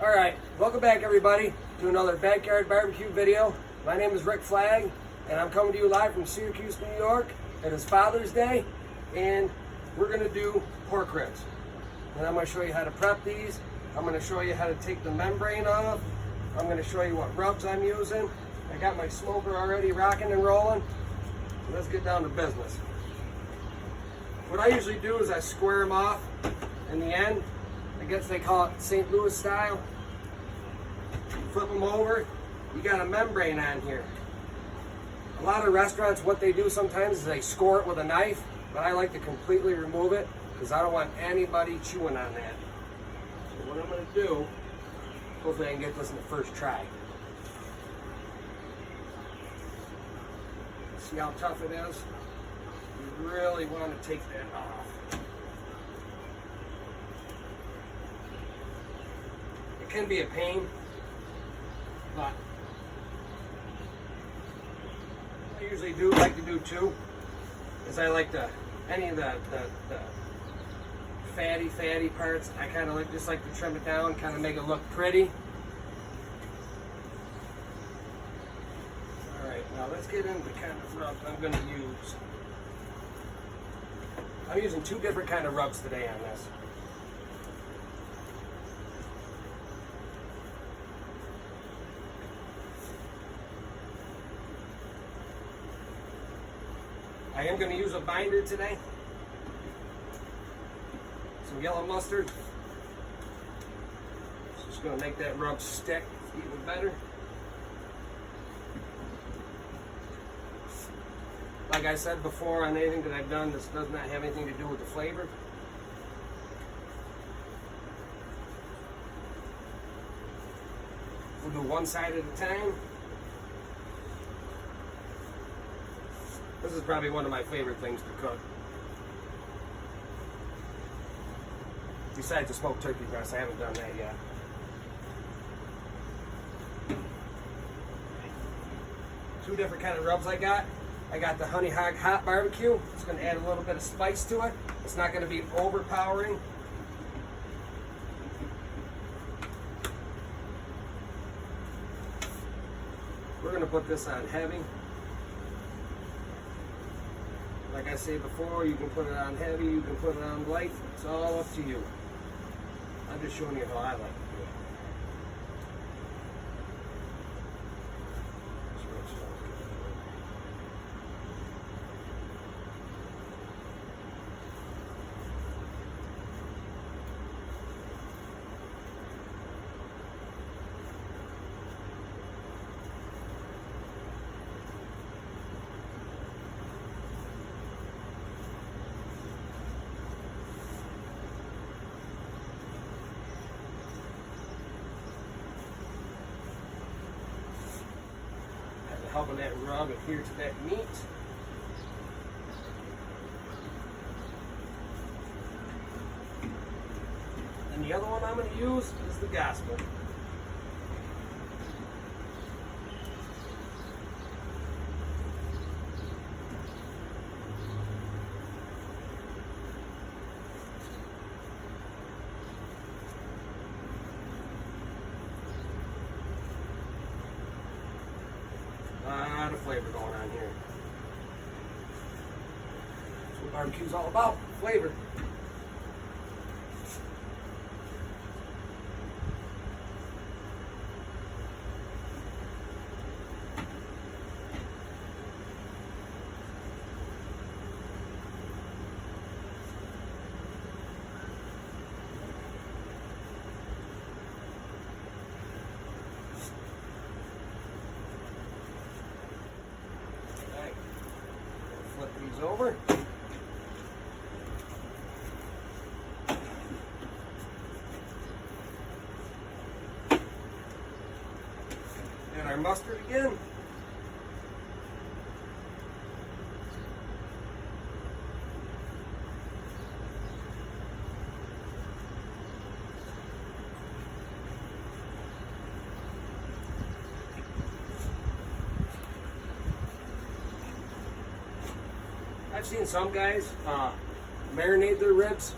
Alright, welcome back everybody to another backyard barbecue video. My name is Rick Flagg and I'm coming to you live from Syracuse, New York. It is Father's Day and we're going to do pork ribs. And I'm going to show you how to prep these. I'm going to show you how to take the membrane off. I'm going to show you what rubs I'm using. I got my smoker already rocking and rolling. So let's get down to business. What I usually do is I square them off in the end. I guess they call it St. Louis style. Flip them over. You got a membrane on here. A lot of restaurants, what they do sometimes is they score it with a knife, but I like to completely remove it because I don't want anybody chewing on that. So what I'm going to do, hopefully I can get this in the first try. See how tough it is? You really want to take that off. It can be a pain, but I usually like to do two, is I like any of the fatty parts, I kind of just like to trim it down, kind of make it look pretty. Alright, now let's get into the kind of rubs I'm going to use. I'm using two different kind of rubs today on this. I am going to use a binder today. Some yellow mustard. It's just going to make that rub stick even better. Like I said before, on anything that I've done, this does not have anything to do with the flavor. We'll do one side at a time. This is probably one of my favorite things to cook. Besides the smoked turkey breast, I haven't done that yet. Two different kind of rubs I got. I got the Honey Hog Hot Barbecue. It's going to add a little bit of spice to it. It's not going to be overpowering. We're going to put this on heavy. Like I said before, you can put it on heavy, you can put it on light. It's all up to you. I'm just showing you how I like to do it. Helping that rub adhere to that meat. And the other one I'm going to use is the Gospel. A lot of flavor going on here. That's what barbecue's all about, flavor. Flip these over. And our mustard again. I've seen some guys marinate their ribs.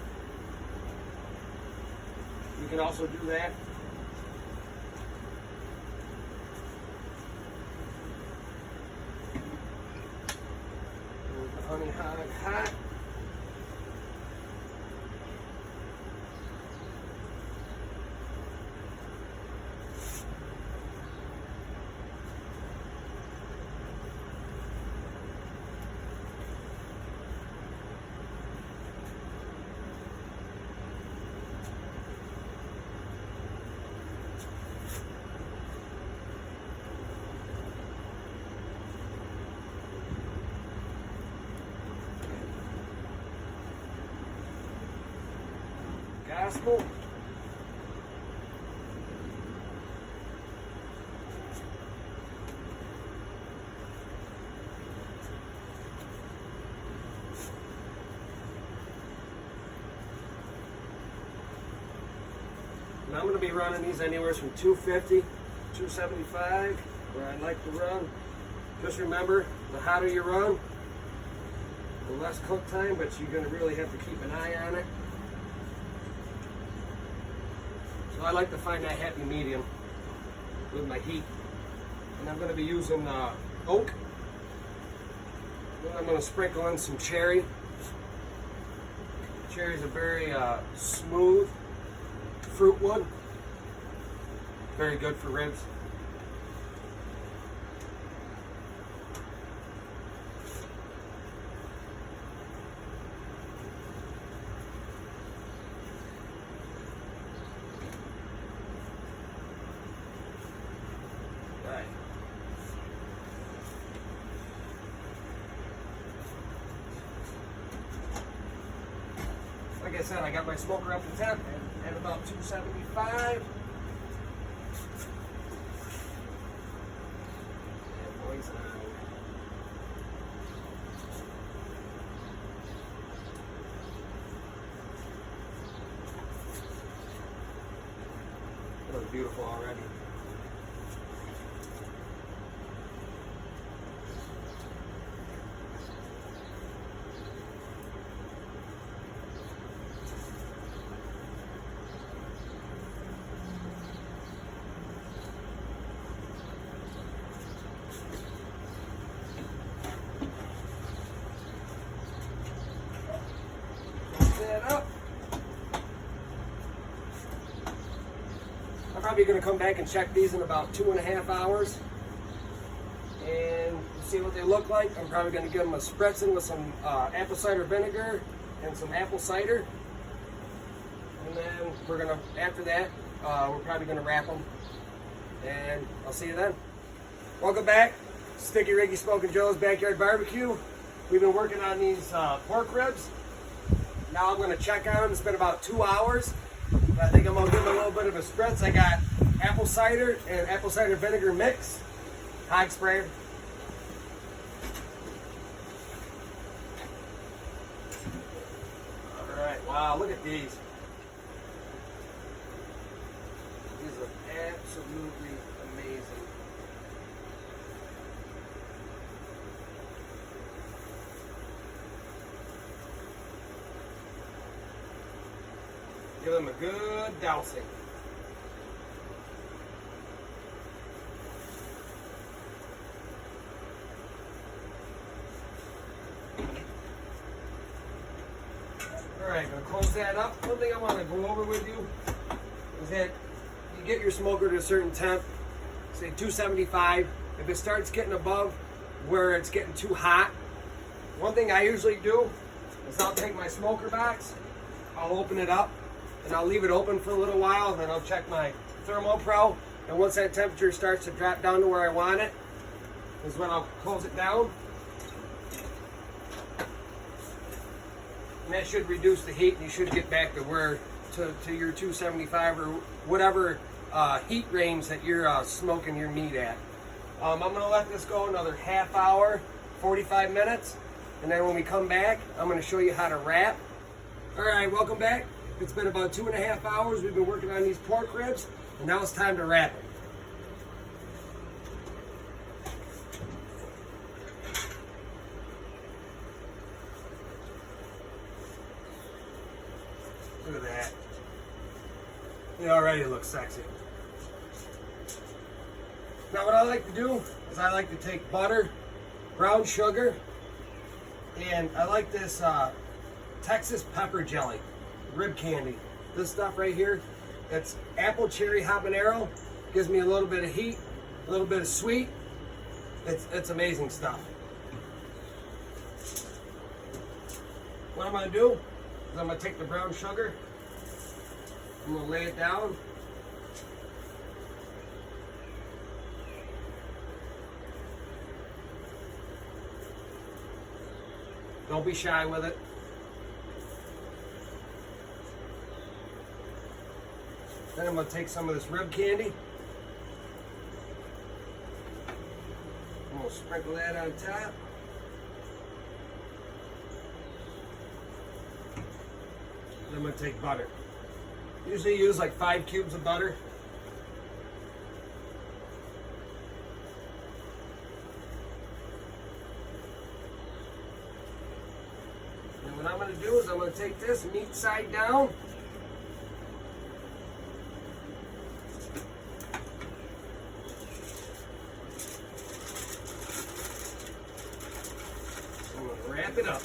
You can also do that. honey hog hot. Gospel. And I'm going to be running these anywhere from 250, 275, where I like to run. Just remember, the hotter you run, the less cook time, but you're going to really have to keep an eye on it. So I like to find that happy medium with my heat. And I'm going to be using oak. Then I'm going to sprinkle in some cherry. Cherry is a very smooth fruit wood. Very good for ribs. Like I said, I got my smoker up to temp at about 275. It looks beautiful already. Up. I'm probably going to come back and check these in about 2.5 hours and see what they look like. I'm probably going to give them a spritzing with some apple cider vinegar and some apple cider, and then we're going to, after that, we're probably going to wrap them, and I'll see you then. Welcome back, Sticky Ricky Smoking Joe's Backyard Barbecue. We've been working on these pork ribs. Now I'm going to check on them. It's been about 2 hours. I think I'm going to give them a little bit of a spritz. I got apple cider and apple cider vinegar mix. Hog sprayer. Alright, wow, look at these. These look absolutely amazing. Give them a good dousing. Alright, gonna close that up. One thing I want to go over with you is that you get your smoker to a certain temp, say 275. If it starts getting above where it's getting too hot, one thing I usually do is I'll take my smoker box, I'll open it up, and I'll leave it open for a little while, and then I'll check my ThermoPro, and once that temperature starts to drop down to where I want it, is when I'll close it down. And that should reduce the heat, and you should get back to where, to your 275 or whatever heat range that you're smoking your meat at. I'm gonna let this go another half hour, 45 minutes, and then when we come back, I'm gonna show you how to wrap. All right, welcome back. It's been about 2.5 hours. We've been working on these pork ribs, and now it's time to wrap them. Look at that. It already looks sexy. Now what I like to do is I like to take butter, brown sugar, And I like this Texas pepper jelly, rib candy. This stuff right here, it's apple cherry habanero. Gives me a little bit of heat, a little bit of sweet. It's amazing stuff. What I'm gonna do is I'm gonna take the brown sugar, I'm gonna lay it down. Don't be shy with it. Then I'm going to take some of this rib candy. I'm going to sprinkle that on top. Then I'm going to take butter. Usually use like 5 cubes of butter. And what I'm going to do is I'm going to take this meat side down. Wrap it up.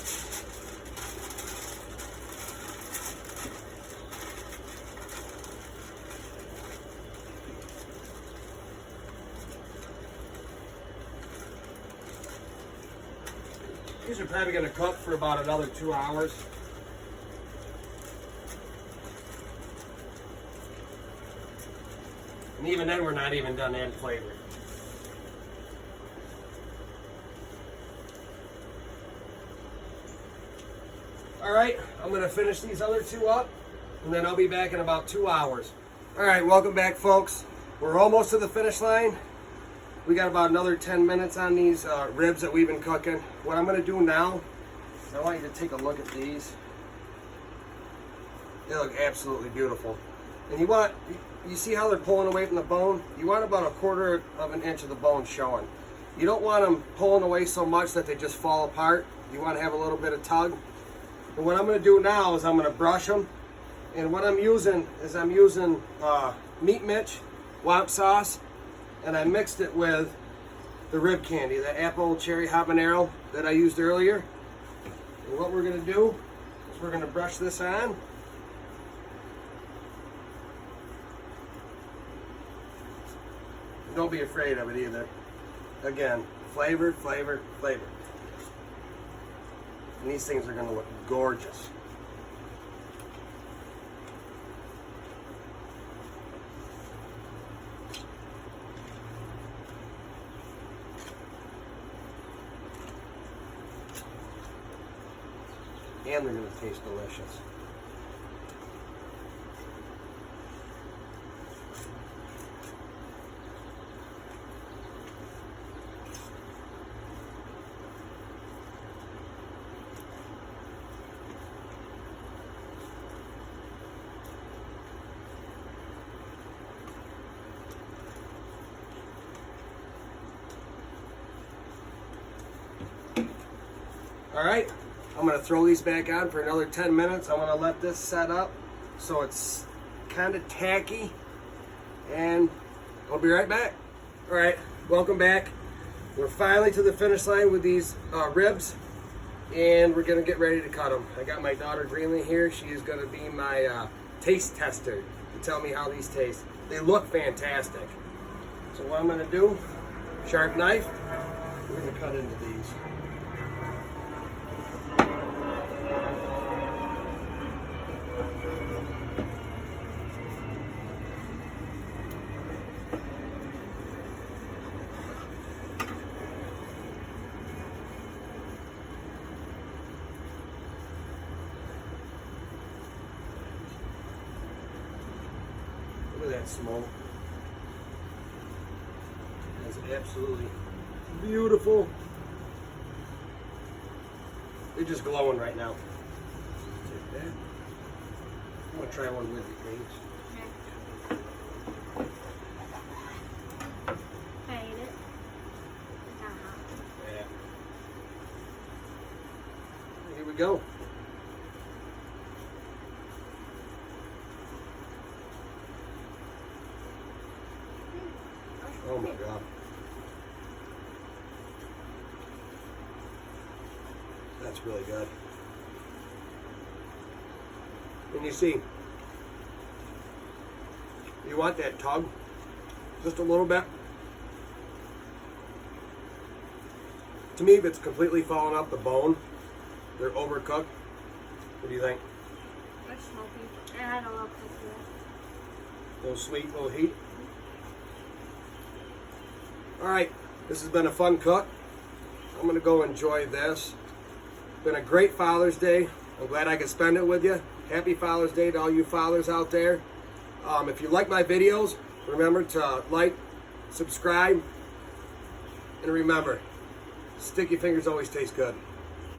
These are probably going to cook for about another 2 hours. And even then we're not even done adding flavor. Alright, I'm going to finish these other 2 up, and then I'll be back in about 2 hours. Alright, welcome back, folks. We're almost to the finish line. We got about another 10 minutes on these ribs that we've been cooking. What I'm going to do now is I want you to take a look at these. They look absolutely beautiful. And you see how they're pulling away from the bone? You want about 1/4 of an inch of the bone showing. You don't want them pulling away so much that they just fall apart. You want to have a little bit of tug. And what I'm going to do now is I'm going to brush them. And what I'm using is Meat Mitch Womp sauce. And I mixed it with the rib candy, the apple cherry habanero that I used earlier. And what we're going to do is we're going to brush this on. Don't be afraid of it either. Again, flavor, flavor, flavor. And these things are going to look gorgeous. And they're going to taste delicious. All right, I'm going to throw these back on for another 10 minutes. I'm going to let this set up so it's kind of tacky, and I'll be right back. All right, welcome back. We're finally to the finish line with these ribs, and we're going to get ready to cut them. I got my daughter Greenlee here. She is going to be my taste tester to tell me how these taste. They look fantastic. So what I'm going to do, sharp knife, we're going to cut into these. Look at that smoke. That's absolutely beautiful. They're just glowing right now. Take that. I'm going to try one with you, please. I ate it. It's not hot. Yeah. Here we go. Oh my God. That's really good. And you see, you want that tug just a little bit. To me, if it's completely fallen off the bone, they're overcooked. What do you think? It's smoky. It had a little cook to it. A little sweet, a little heat. All right, this has been a fun cook. I'm gonna go enjoy this. Been a great Father's Day. I'm glad I could spend it with you. Happy Father's Day to all you fathers out there. If you like my videos, remember to like, subscribe, and remember, sticky fingers always taste good.